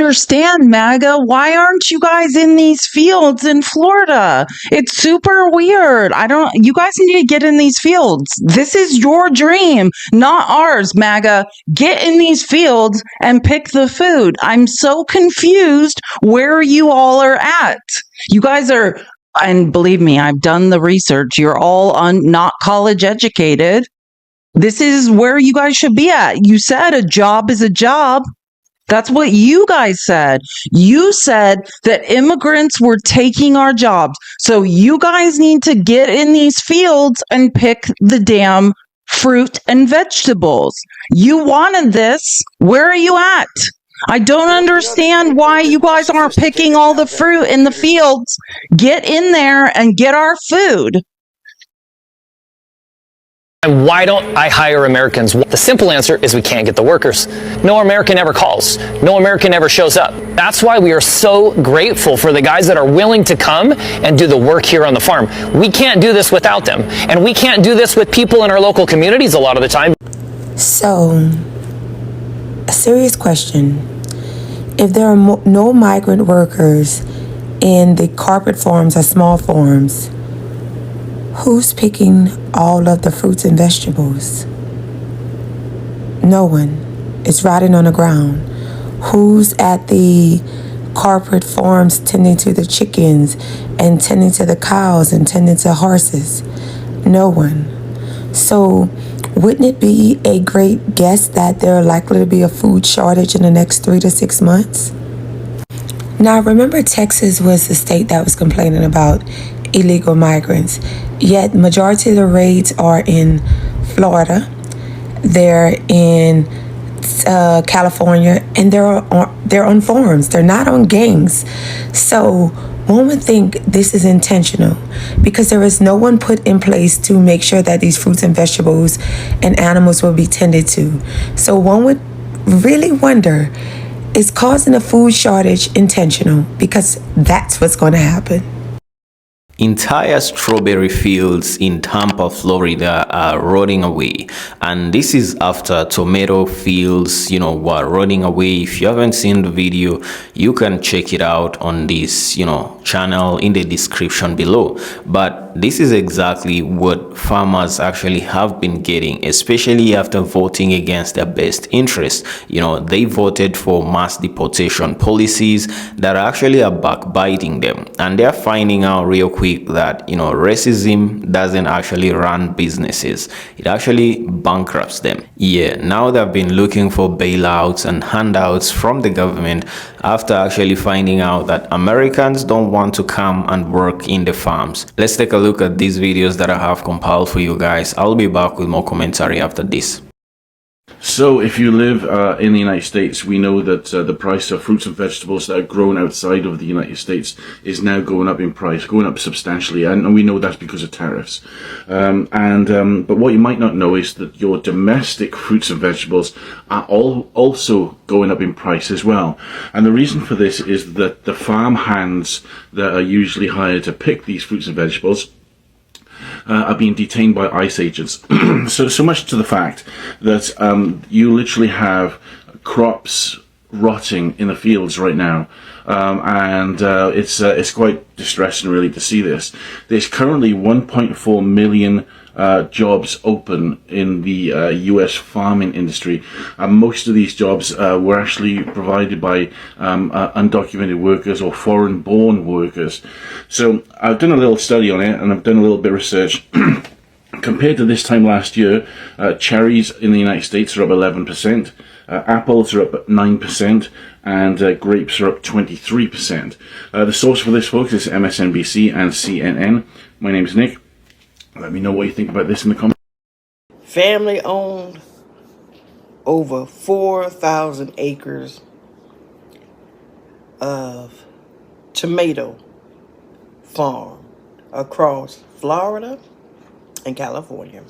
understand, MAGA. Why aren't you guys in these fields in Florida? It's super weird. You guys need to get in these fields. This is your dream, not ours, MAGA. Get in these fields and pick the food. I'm so confused where you all are at. You guys are, and believe me, I've done the research. You're all not college educated. This is where you guys should be at. You said a job is a job. That's what you guys said. You said that immigrants were taking our jobs. So you guys need to get in these fields and pick the damn fruit and vegetables. You wanted this. Where are you at? I don't understand why you guys aren't picking all the fruit in the fields. Get in there and get our food. And why don't I hire Americans? The simple answer is we can't get the workers. No American ever calls. No American ever shows up. That's why we are so grateful for the guys that are willing to come and do the work here on the farm. We can't do this without them. And we can't do this with people in our local communities a lot of the time. So, a serious question. If there are no migrant workers in the carpet farms or small farms, who's picking all of the fruits and vegetables? No one. It's rotting on the ground. Who's at the corporate farms tending to the chickens and tending to the cows and tending to horses? No one. So wouldn't it be a great guess that there are likely to be a food shortage in the next 3 to 6 months? Now, remember, Texas was the state that was complaining about illegal migrants, yet majority of the raids are in Florida, they're in California, and they're on farms. They're not on gangs. So one would think this is intentional because there is no one put in place to make sure that these fruits and vegetables and animals will be tended to. So one would really wonder, is causing a food shortage intentional? Because that's what's going to happen. Entire strawberry fields in Tampa, Florida are rotting away, and this is after tomato fields, were rotting away. If you haven't seen the video, you can check it out on this, channel in the description below. But this is exactly what farmers actually have been getting, especially after voting against their best interest. They voted for mass deportation policies that actually are backbiting them, and they're finding out real quick that racism doesn't actually run businesses. It actually bankrupts them. Now they've been looking for bailouts and handouts from the government after actually finding out that Americans don't want to come and work in the farms. Let's take a look at these videos that I have compiled for you guys. I'll be back with more commentary after this. So if you live in the United States, we know that the price of fruits and vegetables that are grown outside of the United States is now going up in price, going up substantially, and we know that's because of tariffs. But what you might not know is that your domestic fruits and vegetables are also going up in price as well. And the reason for this is that the farm hands that are usually hired to pick these fruits and vegetables are being detained by ICE agents. so much to the fact that you literally have crops rotting in the fields right now, it's quite distressing really to see this. There's currently 1.4 million jobs open in the US farming industry. Most of these jobs were actually provided by undocumented workers or foreign-born workers. So I've done a little study on it, and I've done a little bit of research. Compared to this time last year, cherries in the United States are up 11%, apples are up 9%, and grapes are up 23%. The source for this, folks, is MSNBC and CNN. My name is Nick. Let me know what you think about this in the comments. Family owned, over 4,000 acres of tomato farm across Florida and California.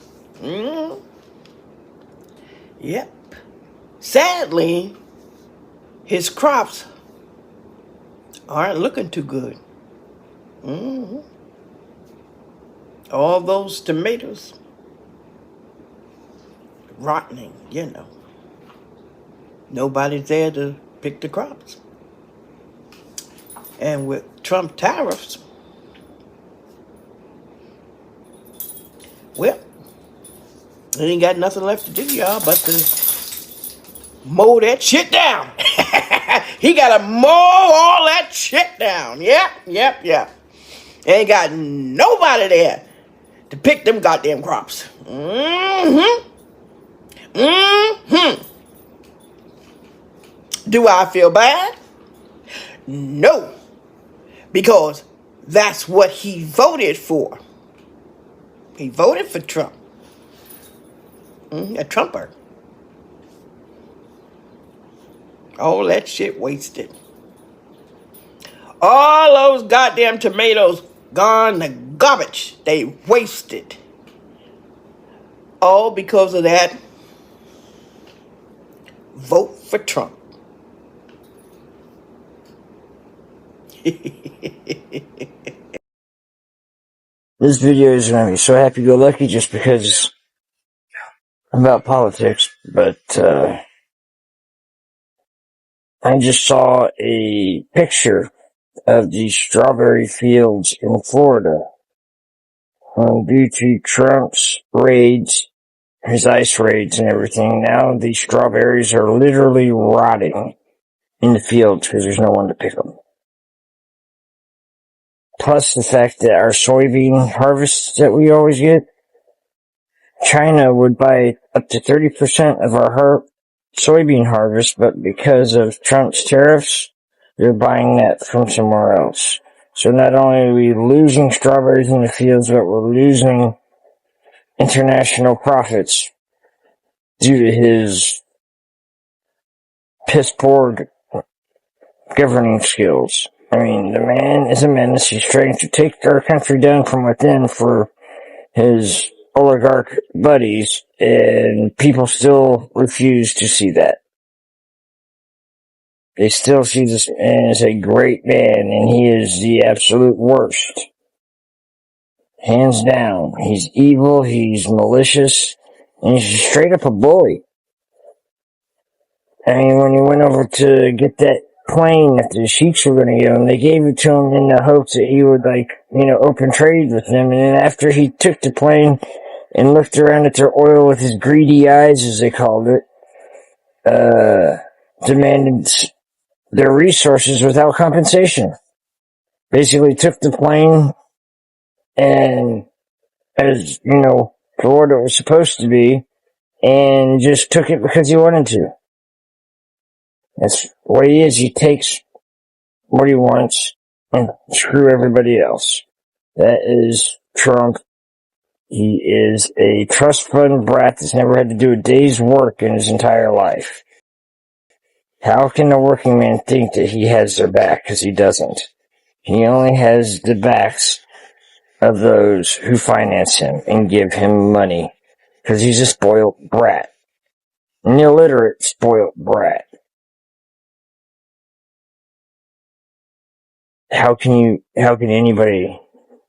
Yep. Sadly, his crops aren't looking too good. All those tomatoes rotting, Nobody's there to pick the crops. And with Trump tariffs, well, they ain't got nothing left to do, y'all, but to mow that shit down. He gotta mow all that shit down. Yep. Ain't got nobody there to pick them goddamn crops. Do I feel bad? No. Because that's what he voted for. He voted for Trump. A Trumper. All that shit wasted. All those goddamn tomatoes gone to garbage. They wasted. All because of that vote for Trump. This video is going to be so happy-go-lucky just because it's about politics, but I just saw a picture of the strawberry fields in Florida. Due to Trump's raids, his ICE raids and everything, now the strawberries are literally rotting in the fields because there's no one to pick them. Plus the fact that our soybean harvests that we always get, China would buy up to 30% of our soybean harvest, but because of Trump's tariffs, they're buying that from somewhere else. So not only are we losing strawberries in the fields, but we're losing international profits due to his piss-poor governing skills. I mean, the man is a menace. He's trying to take our country down from within for his oligarch buddies, and people still refuse to see that. They still see this man as a great man, and he is the absolute worst. Hands down. He's evil, he's malicious, and he's straight up a bully. I mean, when he went over to get that plane that the Sheiks were going to give him, they gave it to him in the hopes that he would, open trade with them. And then after he took the plane and looked around at their oil with his greedy eyes, as they called it, demanded their resources without compensation. Basically took the plane and, as, for what it was supposed to be, and just took it because he wanted to. That's what he is. He takes what he wants and screw everybody else. That is Trump. He is a trust fund brat that's never had to do a day's work in his entire life. How can the working man think that he has their back? Because he doesn't. He only has the backs of those who finance him and give him money. Because he's a spoiled brat. An illiterate spoiled brat. How can anybody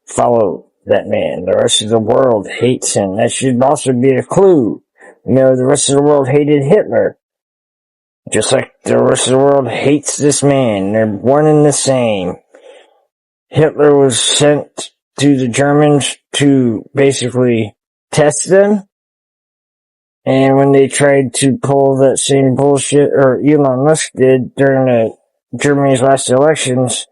follow that man? The rest of the world hates him. That should also be a clue. The rest of the world hated Hitler. Just like the rest of the world hates this man. They're one and the same. Hitler was sent to the Germans to basically test them. And when they tried to pull that same bullshit, or Elon Musk did during Germany's last elections,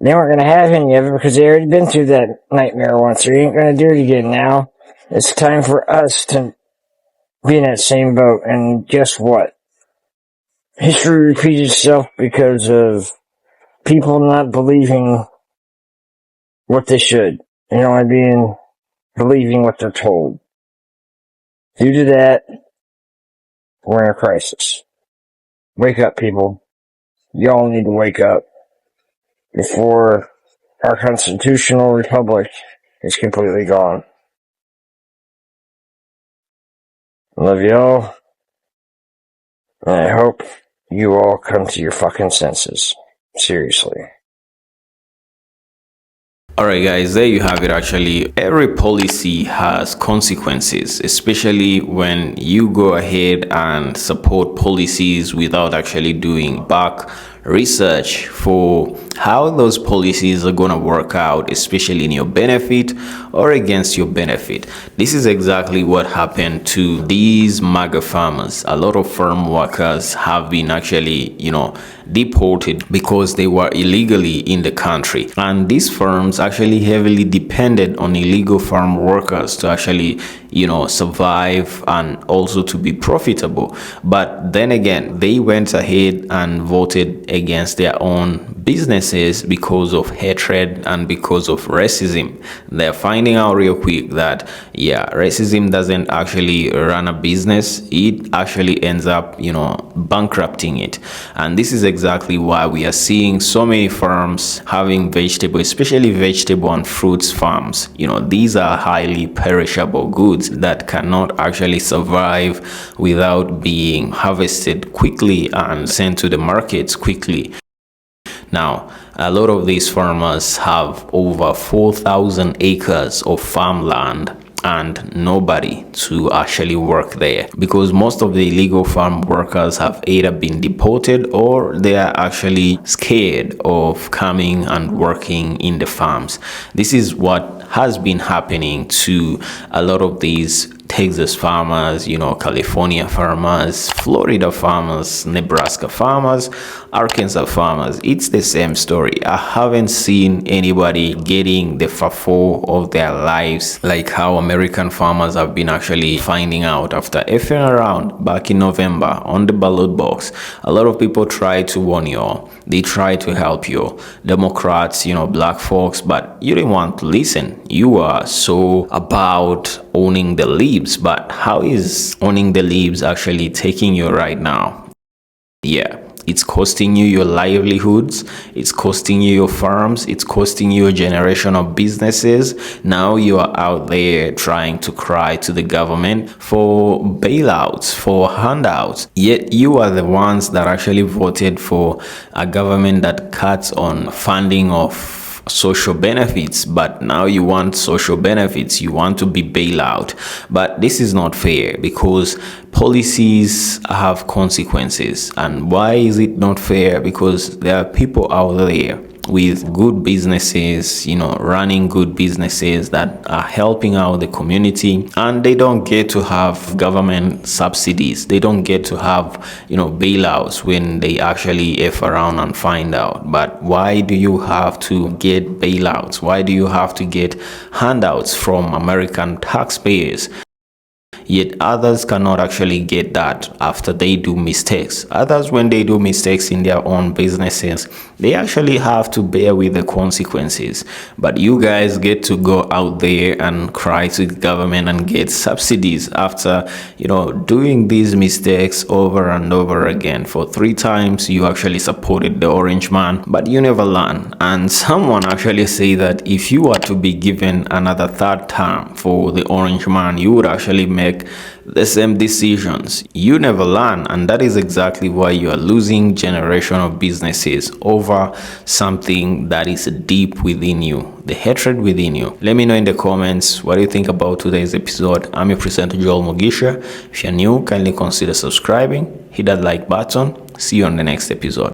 they weren't going to have any of it because they already been through that nightmare once. They ain't going to do it again now. It's time for us to be in that same boat. And guess what? History repeats itself because of people not believing what they should. And only believing what they're told. Due to that, we're in a crisis. Wake up, people. Y'all need to wake up before our constitutional republic is completely gone. I love y'all, and I hope you all come to your fucking senses. Seriously. Alright guys, there you have it. Actually, every policy has consequences, especially when you go ahead and support policies without actually doing back research for how those policies are going to work out, especially in your benefit or against your benefit. This is exactly what happened to these MAGA farmers. A lot of farm workers have been actually, deported because they were illegally in the country. And these firms actually heavily depended on illegal farm workers to actually, survive and also to be profitable. But then again, they went ahead and voted against their own businesses because of hatred and because of racism. They're finding out real quick that, racism doesn't actually run a business. It actually ends up, bankrupting it. And this is exactly why we are seeing so many farms having vegetable, especially vegetable and fruits farms. These are highly perishable goods that cannot actually survive without being harvested quickly and sent to the markets quickly. Now, a lot of these farmers have over 4,000 acres of farmland and nobody to actually work there, because most of the illegal farm workers have either been deported or they are actually scared of coming and working in the farms. This is what has been happening to a lot of these Texas farmers, California farmers, Florida farmers, Nebraska farmers, Arkansas farmers. It's the same story. I haven't seen anybody getting the FAFO of their lives like how American farmers have been actually finding out after effing around back in November on the ballot box. A lot of people try to warn you all. They try to help you. Democrats, black folks, but you didn't want to listen. You are so about owning the leaves, but how is owning the leaves actually taking you right now? It's costing you your livelihoods, it's costing you your farms, it's costing you a generation of businesses. Now you are out there trying to cry to the government for bailouts, for handouts, yet you are the ones that actually voted for a government that cuts on funding of social benefits. But now you want social benefits, you want to be bailout. But this is not fair, because policies have consequences. And why is it not fair? Because there are people out there with good businesses, running good businesses that are helping out the community, and they don't get to have government subsidies. They don't get to have, bailouts when they actually F around and find out. But why do you have to get bailouts? Why do you have to get handouts from American taxpayers? Yet others cannot actually get that after they do mistakes. Others, when they do mistakes in their own businesses, they actually have to bear with the consequences. But you guys get to go out there and cry to the government and get subsidies after, doing these mistakes over and over again. For 3 times, you actually supported the orange man, but you never learn. And someone actually say that if you were to be given another 3rd term for the orange man, you would actually make the same decisions. You never learn, and that is exactly why you are losing generation of businesses over something that is deep within you, the hatred within you. Let me know in the comments what do you think about today's episode. I'm your presenter Joel Mugisha. If you're new, kindly consider subscribing, hit that like button. See you on the next episode.